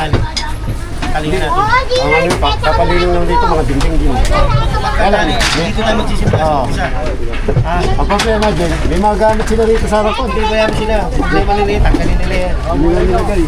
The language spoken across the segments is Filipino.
tali. Talingan natin. Ang ano pa, kapalilin lang dito mga dingding din. Dito tayo magsisimula sa umpisa. Ang problema dyan, may mga gamit sila rito sa harapan. Hindi ba yan sila? Hindi maliliit, tanggalin nila yan. Hindi lang nilagay.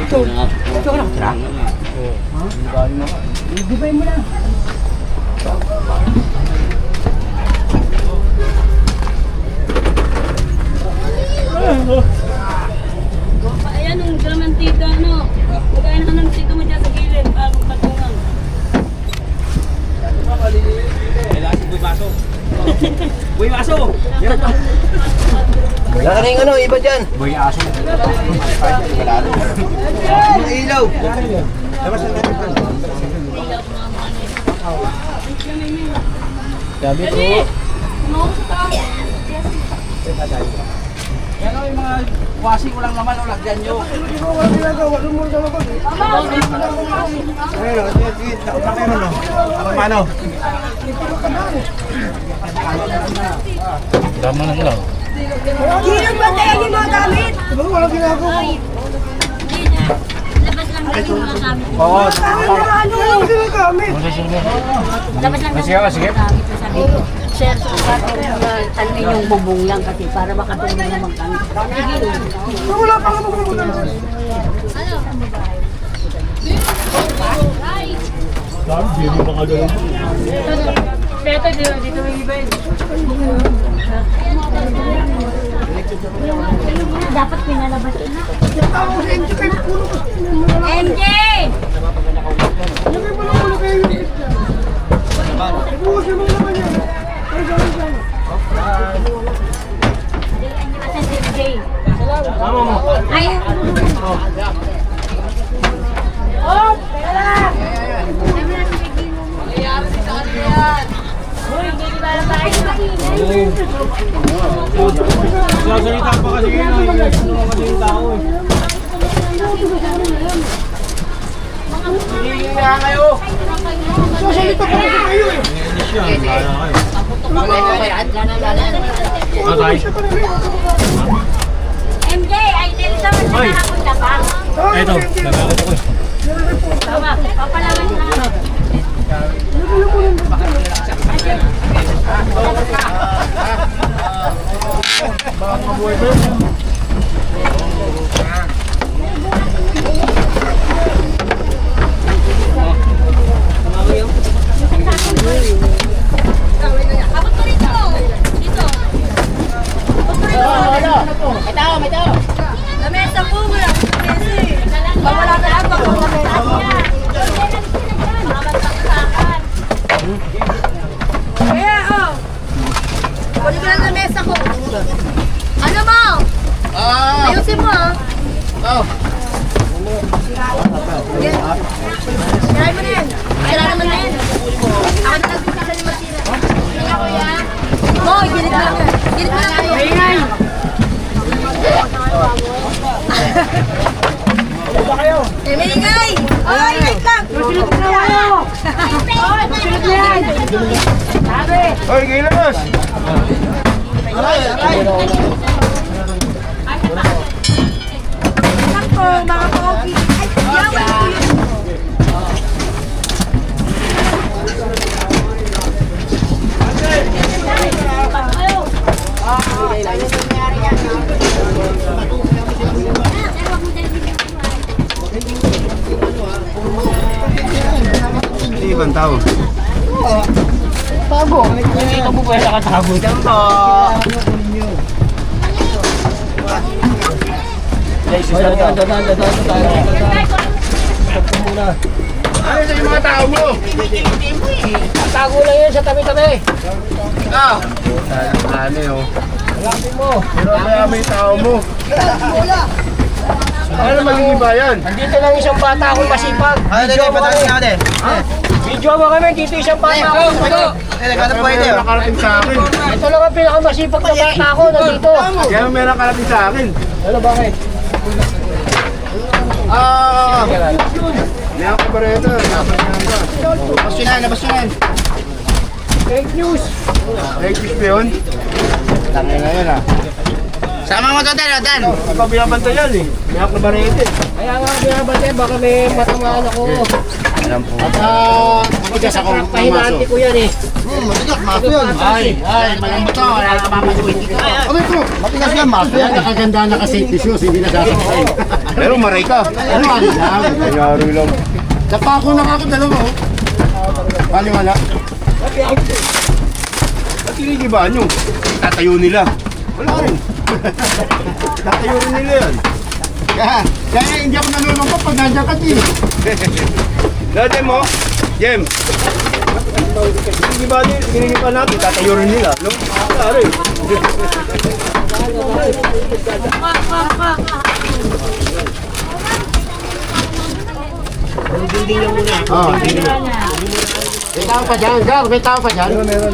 Ito ka lang, tira? Ibigay mo lang. Ayan, ang mantika, no? Magkain na ng tito mo dyan sa gilid para magpatungan. Buy baso! Wala ka na yung ano, iba dyan. Boy aso. Yung ilaw. Sabi ko, Yan o yung mga washing walang laman o lagyan nyo. Ano? tama na lang. Gilid ba tayo yung mga gamit? Walang ginagawa. Labas lang tayo yung mga gamit. Oo. Labas lang tayo Sige. sabi ko. Sir, ano yung bubong lang kasi para makatulong naman kami. Wala pa naman. Dami, hindi mo makagalaw. Beto, dito may iba yun. Dapat pinalabas yun na. MJ! Ay! Oh! Teka! Uy, hindi ba lang tayo maingay? Sasalita pa kasi yun. Ano kasi yung tao eh. Hindi nga kayo. Sasalita pa kasi kayo eh. Yan, kaya kayo. MJ, ay dito sa mga nakapunta pa. Ito, nagkakita ko eh. Tama, papalaman na nga. Bakit mabuhay ba yun? Abot ko rito. Dito. Abot ko rito. May tao. Lamesa po, wala. Bawala na lang. Kaya, oh. Kunin ko lang na mesa ko. Ano mo? Ayusin mo, ah. Sirahin mo na yan. Sira naman na yan. Ako na nagpisa ni Martina. Sira ko yan. Hoy, gilit mo lang. Gilit mo lang kayo. Ingay. May ingay. Hoy, wait lang. Susunod na kayo. Hoy, susunod na yan. Sabi. Hoy, Gilas! Anak ko, mga kopi. Ay, yawan ko yun. Hindi ibang tao. Dito po pwede nakatago. Diyan po. Ano sa yung mga tao mo? Tago lang yun sa tabi-tabi. Ano yun? Lapin mo. Pero may tao mo. Ano magiging bayan? Nandito lang isang bata akong masipag. Video mo kami. Video mo kami. Dito isang bata akong masipag. Nakarating sa akin. Ito lang ang pinakamasipag na bata ako. Nandito. Kaya may nakarating sa akin. Ano bakit? May ako pa rin ito. Basyonan. Fake news. Fake news ba yun? Tangin na yun Sama mo to, Dan. Hindi pa binabantayan eh. May ako na barete. Kaya nga binabantay, baka may matamaan ako. At matigas ako Pahinanti ko yan eh. Matigas, maso yun. Ay, malambot to. Wala ka mapasuin dito. Okay bro, matigas yan, maso yan. Nakaganda naka-safety shoes, hindi nasasakay. Pero maray ka. Ano lang? Nangyari lang. Napako lang ako dalawa. Paliwala. At tinigibaan nyo, tatayo nila. Wala rin. Tatayo rin nila yan. Kaya hindi ako nalulungkot pag nandiyan ka din. Dati mo, Jem. Tinigibaan natin, tatayo rin nila. No? Wala rin. Dinding lang muna. Oo. May tao pa dyan, Gar. May tao pa dyan. Meron.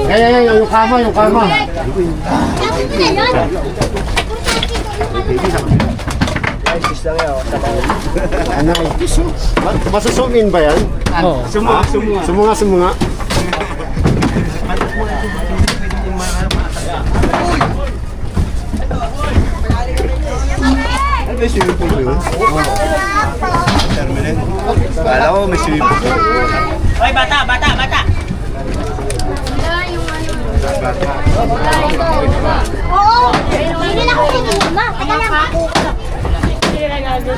Kaya yung kama. Isis lang yan. Ano? Masusumin ba yan? Oo. Sumunga. Ano ba yung swimming pool ba yun? Terminal. Kala ko may swimming pool. Hoy, bata. Oo! Hindi na ako nagiging ma. Teka lang.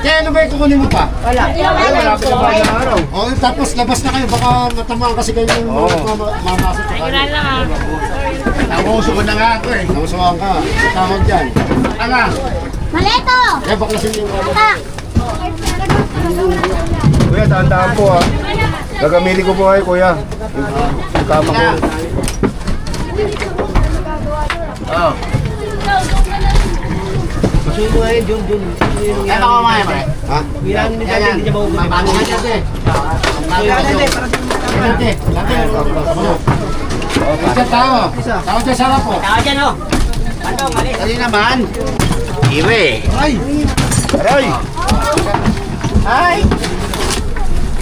Kaya ano ba yung kukunin mo pa? Wala. Wala pa sa bahay ng araw. O tapos labas na kayo, baka matamaan kasi kayo yung mamasok sa kayo. Nausukan na nga ako eh. Nausukan ka. Tawag dyan. Ala! Maleto! Kaya baklasin yung Tak! Kuya, tahan-tahan po ha. Gagamili ko po kayo, kuya. Yung kama ko. Masuhin mo ngayon, Jun. Kaya baka mamaya ba? Ha? Bilang ni Dati, hindi niya mahugot. Paano nga dyan eh? Dyan tao. Tao dyan sarap po. Tao dyan, oh. Dali naman. Ire. Aray! Ay!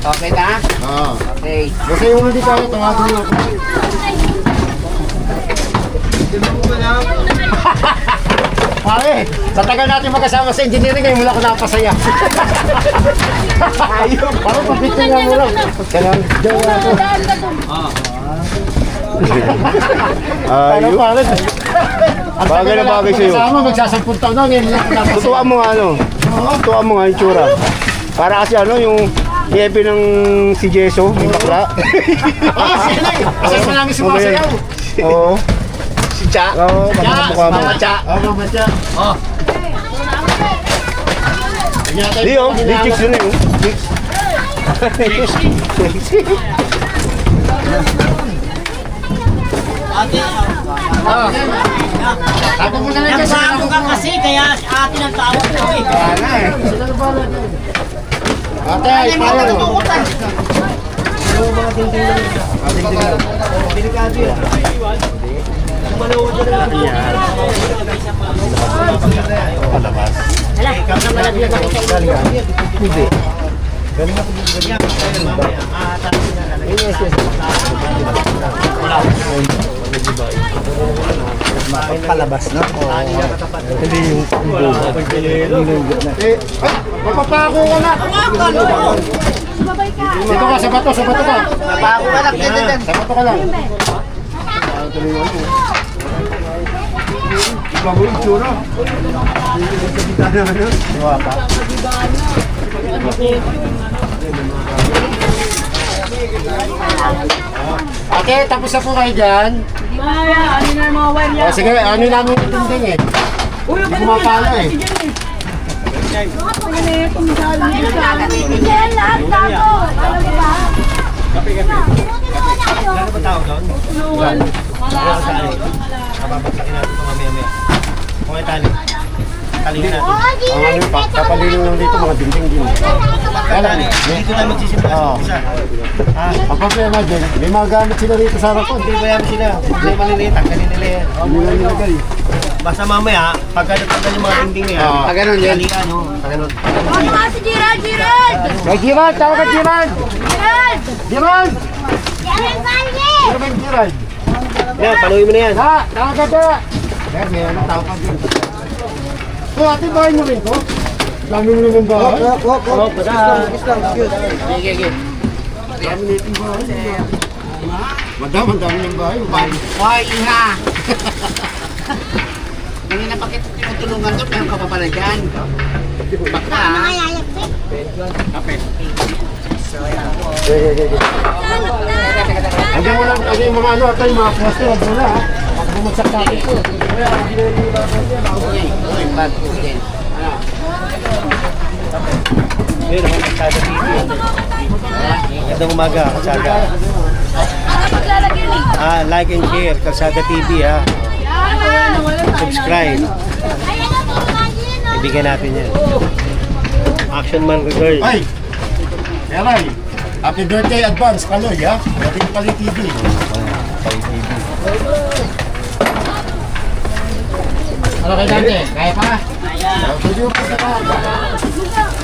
Okay na? Oo. Okay. Basta yung hindi tayo, tawagin mo ako. Pare, sa tagal natin magkasama sa engineering, ngayon mula ko nakapasaya. Ayun. Parang papitin nga mo lang. Kaya, jowa ko. Ano Ayun. pare? Bagay na bagay sa'yo. Kasama, magsasampun taon na, ngayon mula ko nakapasaya. Tutuan mo nga ano. Tutuan mo nga yung tsura. Para kasi ano, yung Yepe ng si Jeso, yung bakla. Sige na eh. Kasi marami sumasayaw. Oo. Si Cha. Oo, mukha mo. Mama Cha. Mama Cha. Oh. Di oh, di chicks yun eh. Chicks. Ako mo na lang kasi. Nagsamo ka kasi, kaya atin ang tawag ko eh. Wala eh. Ate, ay paano? Delikado yan. Sumalawad na lang. Hindi. Palabas na. Hindi yung ay, mapapako ka na. Dito ka, sa bato ka. Bago ka lang, dyan. Sa bato ka lang. Bago yung tsura. Diwa pa. Ate, tapos na po kayo dyan. Ano na yung mga wire O sige, ano namin yung tinding eh. Hindi kumapala eh. Yan lahat, gago! Alam mo ba? Ano ba tawag doon? Kapapagsakin natin ito mamaya-maya. Kung ay tali. Talingin natin. Ang ano pa, kapaliling lang dito mga dinding din. Kailan? Dito tayo magsisimula sa umpisa. Ang problema din, may mga gamit sila rito sa harapan. Hindi ba yan sila? Hindi maliliit. Tanggalin nila yan. Hindi lang nilagay. Basta mamaya, pagka natanggal yung mga dingding niya, Ganun yun. halian, no? Ganun. Ano nga si Gerald? Gerald! Kay Gerald, tawag ka Gerald! Gerald! Gerald! Gerald Valle! Gerald, Gerald! Yan, panuhin mo na yan. Tawag ka ba? Kaya may ano, tawag ka Gerald. So, ate, bahay mo rin to? Dami mo rin bahay? Oh, basta. Madam, ang dami ng bahay. Hoy, iha! Kanina pa kita tinutulungan doon, meron ka pa pala dyan. Baka, Andiyan mo lang, ano yung mga ano, ito yung mga poste, wag mo na ha. Baka bumagsak natin ito. Yun, Kalsada TV. Magandang umaga, Kalsada. Maglalagay ni. Like and share, Kalsada TV ha. Subscribe. Ayan na po, imagine, no? Ibigyan natin yan. Action Man Girl. Ay! Meron! Happy birthday advance, Kaloy ha? Happy Kaloy TV. ano kayo dati? Kaya pa? Video po sa lahat.